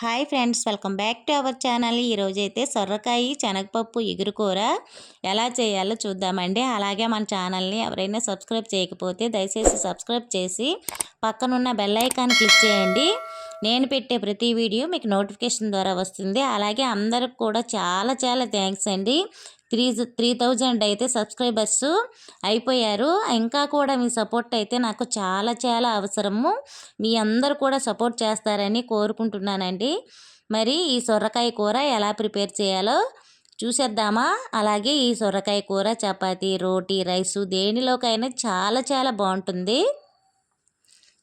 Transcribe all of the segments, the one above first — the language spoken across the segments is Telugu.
Hi friends, welcome back to our channel. ఈరోజైతే సొరకాయ శనగపప్పు ఇగురు కూర ఎలా చేయాలో చూద్దామండి. అలాగే మన ఛానల్ని ఎవరైనా సబ్స్క్రైబ్ చేయకపోతే దయచేసి సబ్స్క్రైబ్ చేసి పక్కనున్న బెల్ ఐకాన్ క్లిక్ చేయండి. నేను పెట్టే ప్రతి వీడియో మీకు నోటిఫికేషన్ ద్వారా వస్తుంది. అలాగే అందరికి కూడా చాలా చాలా థ్యాంక్స్ అండి. 3000 అయితే సబ్స్క్రైబర్స్ అయిపోయారు. ఇంకా కూడా మీ సపోర్ట్ అయితే నాకు చాలా చాలా అవసరము. మీ అందరూ కూడా సపోర్ట్ చేస్తారని కోరుకుంటున్నానండి. మరి ఈ సొరకాయ కూర ఎలా ప్రిపేర్ చేయాలో చూసేద్దామా? అలాగే ఈ సొరకాయ కూర చపాతీ, రోటీ, రైసు దేనిలోకైనా చాలా చాలా బాగుంటుంది.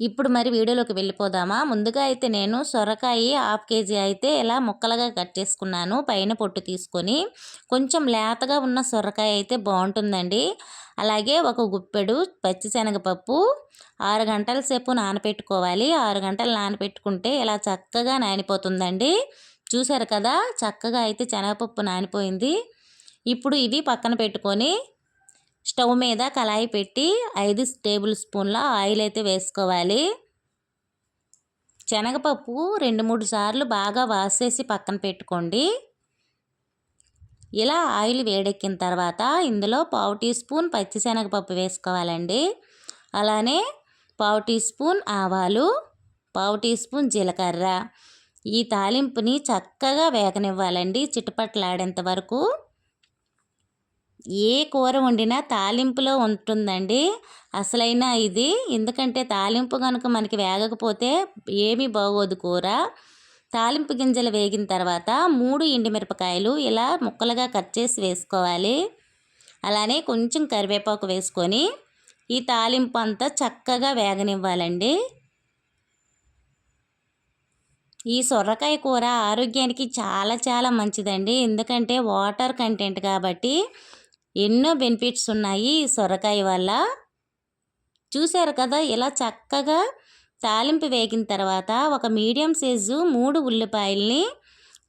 ఇప్పుడు మరి వీడియోలోకి వెళ్ళిపోదామా? ముందుగా అయితే నేను సొరకాయ 1/2 కేజీ అయితే ఇలా ముక్కలుగా కట్ చేసుకున్నాను. పైన పొట్టు తీసుకొని కొంచెం లేతగా ఉన్న సొరకాయ అయితే బాగుంటుందండి. అలాగే ఒక గుప్పెడు పచ్చిశనగపప్పు 6 గంటల సేపు నానపెట్టుకోవాలి. 6 గంటలు నానపెట్టుకుంటే ఇలా చక్కగా నానిపోతుందండి. చూసారు కదా, చక్కగా అయితే శనగపప్పు నానిపోయింది. ఇప్పుడు ఇవి పక్కన పెట్టుకొని స్టవ్ మీద కళాయి పెట్టి 5 టేబుల్ స్పూన్ల ఆయిల్ అయితే వేసుకోవాలి. శనగపప్పు 2-3 సార్లు బాగా వాష్ చేసి పక్కన పెట్టుకోండి. ఇలా ఆయిల్ వేడెక్కిన తర్వాత ఇందులో 1/2 టీ స్పూన్ పచ్చిశనగపప్పు వేసుకోవాలండి. అలానే 1/2 టీ స్పూన్ ఆవాలు, 1/2 టీ స్పూన్ జీలకర్ర. ఈ తాలింపుని చక్కగా వేగనివ్వాలండి చిటపట్లాడేంత వరకు. ఏ కూర వండినా తాలింపులో ఉంటుందండి అసలైన ఇది. ఎందుకంటే తాలింపు కనుక మనకి వేగకపోతే ఏమీ బాగోదు కూర. తాలింపు గింజలు వేగిన తర్వాత 3 ఎండుమిరపకాయలు ఇలా ముక్కలుగా కట్ చేసి వేసుకోవాలి. అలానే కొంచెం కరివేపాకు వేసుకొని ఈ తాలింపు అంతా చక్కగా వేగనివ్వాలండి. ఈ సొరకాయ కూర ఆరోగ్యానికి చాలా చాలా మంచిదండి. ఎందుకంటే వాటర్ కంటెంట్ కాబట్టి ఎన్నో బెనిఫిట్స్ ఉన్నాయి ఈ సొరకాయ వల్ల. చూసారు కదా, ఇలా చక్కగా తాలింపు వేగిన తర్వాత ఒక మీడియం సైజు 3 ఉల్లిపాయల్ని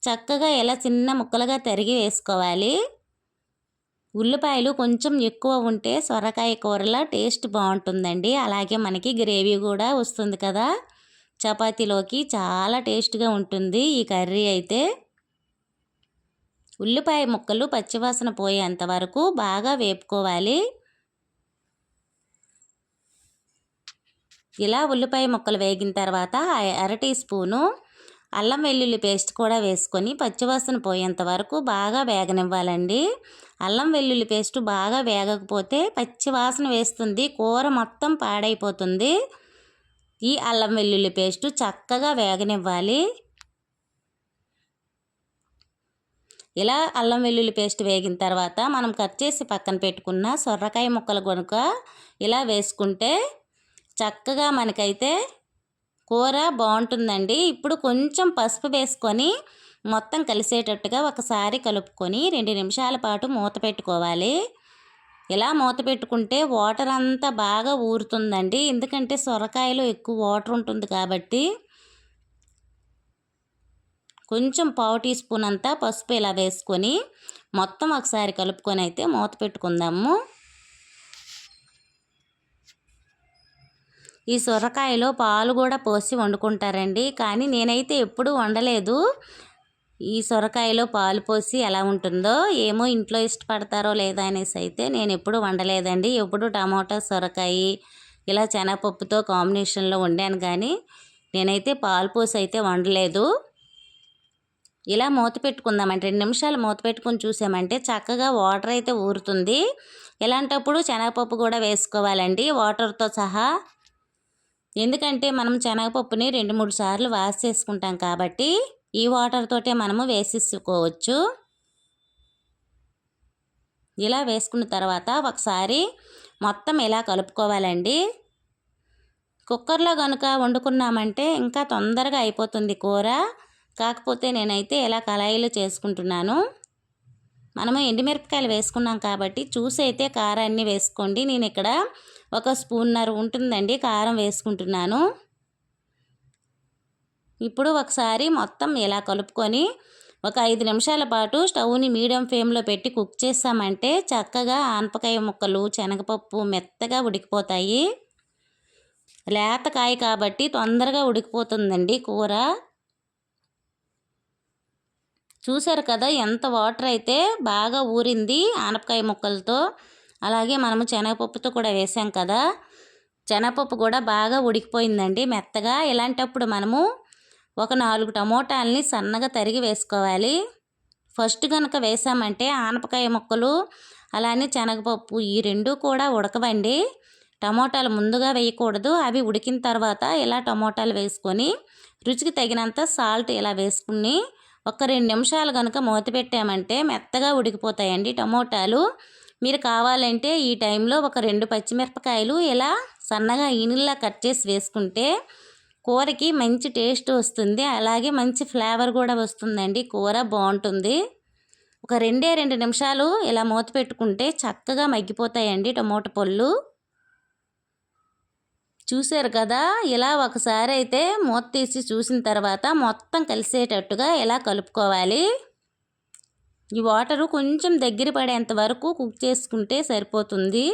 చక్కగా ఇలా చిన్న ముక్కలుగా తరిగి వేసుకోవాలి. ఉల్లిపాయలు కొంచెం ఎక్కువ ఉంటే సొరకాయ కూరలో టేస్ట్ బాగుంటుందండి. అలాగే మనకి గ్రేవీ కూడా వస్తుంది కదా, చపాతీలోకి చాలా టేస్ట్గా ఉంటుంది ఈ కర్రీ అయితే. ఉల్లిపాయ ముక్కలు పచ్చివాసన పోయేంత వరకు బాగా వేపుకోవాలి. ఇలా ఉల్లిపాయ ముక్కలు వేగిన తర్వాత 1/2 టీ స్పూను అల్లం వెల్లుల్లి పేస్ట్ కూడా వేసుకొని పచ్చివాసన పోయేంత వరకు బాగా వేగనివ్వాలండి. అల్లం వెల్లుల్లి పేస్ట్ బాగా వేగకపోతే పచ్చివాసన వేస్తుంది, కూర మొత్తం పాడైపోతుంది. ఈ అల్లం వెల్లుల్లి పేస్ట్ చక్కగా వేగనివ్వాలి. ఇలా అల్లం వెల్లుల్లి పేస్ట్ వేగిన తర్వాత మనం కట్ చేసి పక్కన పెట్టుకున్న సొరకాయ ముక్కలు కనుక ఇలా వేసుకుంటే చక్కగా మనకైతే కూర బాగుంటుందండి. ఇప్పుడు కొంచెం పసుపు వేసుకొని మొత్తం కలిసేటట్టుగా ఒకసారి కలుపుకొని 2 నిమిషాల పాటు మూత పెట్టుకోవాలి. ఇలా మూత పెట్టుకుంటే వాటర్ అంతా బాగా ఊరుతుందండి. ఎందుకంటే సొరకాయలో ఎక్కువ వాటర్ ఉంటుంది కాబట్టి. కొంచెం 1/2 టీ స్పూన్ అంతా పసుపు ఇలా వేసుకొని మొత్తం ఒకసారి కలుపుకొని అయితే మూత పెట్టుకుందాము. ఈ సొరకాయలో పాలు కూడా పోసి వండుకుంటారండి, కానీ నేనైతే ఎప్పుడూ వండలేదు. ఈ సొరకాయలో పాలు పోసి ఎలా ఉంటుందో ఏమో, ఇంట్లో ఇష్టపడతారో లేదా అనేసి అయితే నేను ఎప్పుడు వండలేదండి. ఎప్పుడు టమాటా సొరకాయ ఇలా శనగపప్పుతో కాంబినేషన్లో వండాను, కానీ నేనైతే పాలు పోసి అయితే వండలేదు. ఇలా మూత పెట్టుకుందామంటే 2 నిమిషాలు మూత పెట్టుకొని చూసామంటే చక్కగా వాటర్ అయితే ఊరుతుంది. ఇలాంటప్పుడు శనగపప్పు కూడా వేసుకోవాలండి వాటర్తో సహా. ఎందుకంటే మనం శనగపప్పుని 2-3 సార్లు వాష్ చేసుకుంటాం కాబట్టి ఈ వాటర్ తోటే మనము వేసేసుకోవచ్చు. ఇలా వేసుకున్న తర్వాత ఒకసారి మొత్తం ఇలా కలుపుకోవాలండి. కుక్కర్లో కనుక వండుకున్నామంటే ఇంకా తొందరగా అయిపోతుంది కూర. కాకపోతే నేనైతే ఇలా కళాయిలో చేసుకుంటున్నాను. మనము ఎండుమిరపకాయలు వేసుకున్నాం కాబట్టి చూసి అయితే కారాన్ని వేసుకోండి. నేను ఇక్కడ 1 స్పూన్నర ఉంటుందండి కారం వేసుకుంటున్నాను. ఇప్పుడు ఒకసారి మొత్తం ఇలా కలుపుకొని ఒక 5 నిమిషాల పాటు స్టవ్ని మీడియం ఫ్లేమ్లో పెట్టి కుక్ చేసామంటే చక్కగా ఆనపకాయ ముక్కలు శనగపప్పు మెత్తగా ఉడికిపోతాయి. లేత కాయ కాబట్టి తొందరగా ఉడికిపోతుందండి కూర. చూసారు కదా ఎంత వాటర్ అయితే బాగా ఊరింది ఆనపకాయ ముక్కలతో. అలాగే మనము శనగపప్పుతో కూడా వేసాం కదా, శనగపప్పు కూడా బాగా ఉడికిపోయిందండి మెత్తగా. ఇలాంటప్పుడు మనము ఒక 4 టమోటాలని సన్నగా తరిగి వేసుకోవాలి. ఫస్ట్ కనుక వేసామంటే ఆనపకాయ ముక్కలు అలానే శనగపప్పు ఈ రెండు కూడా ఉడకవండి. టమోటాలు ముందుగా వేయకూడదు, అవి ఉడికిన తర్వాత ఇలా టమోటాలు వేసుకొని రుచికి తగినంత సాల్ట్ ఇలా వేసుకుని ఒక 2 నిమిషాలు కనుక మూత పెట్టామంటే మెత్తగా ఉడికిపోతాయండి టమోటాలు. మీరు కావాలంటే ఈ టైంలో ఒక 2 పచ్చిమిరపకాయలు ఇలా సన్నగా ఈనుల్లా కట్ చేసి వేసుకుంటే కూరకి మంచి టేస్ట్ వస్తుంది, అలాగే మంచి ఫ్లేవర్ కూడా వస్తుందండి, కూర బాగుంటుంది. ఒక 2 నిమిషాలు ఇలా మూత పెట్టుకుంటే చక్కగా మగ్గిపోతాయండి టమోటా పళ్ళు. చూసారు కదా, ఇలా ఒకసారి అయితే మూత తీసి చూసిన తర్వాత మొత్తం కలిసేటట్టుగా ఇలా కలుపుకోవాలి. ఈ వాటరు కొంచెం దగ్గర పడేంత వరకు కుక్ చేసుకుంటే సరిపోతుంది.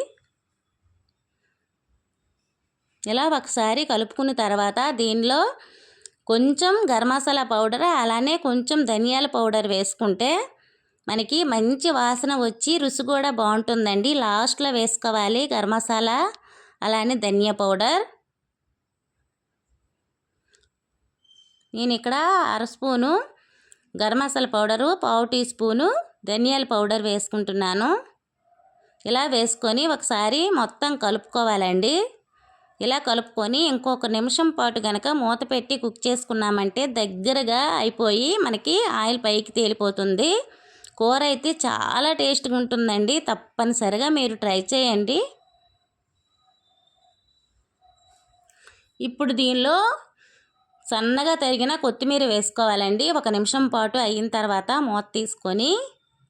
ఇలా ఒకసారి కలుపుకున్న తర్వాత దీనిలో కొంచెం గరం మసాలా పౌడర్ అలానే కొంచెం ధనియాల పౌడర్ వేసుకుంటే మనకి మంచి వాసన వచ్చి రుచి కూడా బాగుంటుందండి. లాస్ట్లో వేసుకోవాలి గరం మసాలా అలానే ధనియా పౌడర్. నేను ఇక్కడ 1/2 spoon garam masala powder, 1/2 teaspoon ధనియాల పౌడర్ వేసుకుంటున్నాను. ఇలా వేసుకొని ఒకసారి మొత్తం కలుపుకోవాలండి. ఇలా కలుపుకొని ఇంకొక నిమిషం పాటు కనుక మూత పెట్టి కుక్ చేసుకున్నామంటే దగ్గరగా అయిపోయి మనకి ఆయిల్ పైకి తేలిపోతుంది. కూర అయితే చాలా టేస్ట్గా ఉంటుందండి, తప్పనిసరిగా మీరు ట్రై చేయండి. ఇప్పుడు దీనిలో సన్నగా తరిగిన కొత్తిమీర వేసుకోవాలండి. 1 నిమిషం పాటు అయిన తర్వాత మూత తీసుకొని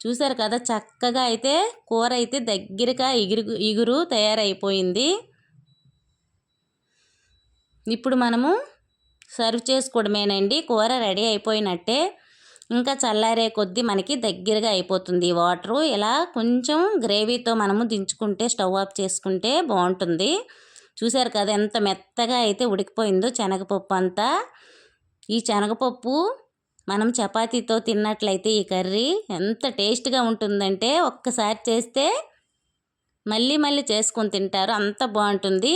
చూసారు కదా, చక్కగా అయితే కూర అయితే దగ్గరగా ఇగురు తయారైపోయింది. ఇప్పుడు మనము సర్వ్ చేసుకోవడమేనండి, కూర రెడీ అయిపోయినట్టే. ఇంకా చల్లారే కొద్దీ మనకి దగ్గరగా అయిపోతుంది వాటరు. ఇలా కొంచెం గ్రేవీతో మనము దించుకుంటే స్టవ్ ఆఫ్ చేసుకుంటే బాగుంటుంది. చూసారు కదా ఎంత మెత్తగా అయితే ఉడికిపోయిందో శనగపప్పు అంతా. ఈ శనగపప్పు మనం చపాతీతో తిన్నట్లయితే ఈ కర్రీ ఎంత టేస్ట్గా ఉంటుందంటే ఒక్కసారి చేస్తే మళ్ళీ మళ్ళీ చేసుకొని తింటారు, అంత బాగుంటుంది.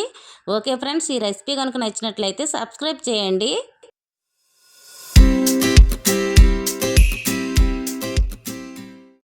ఓకే ఫ్రెండ్స్, ఈ రెసిపీ కనుక నచ్చినట్లయితే సబ్స్క్రైబ్ చేయండి.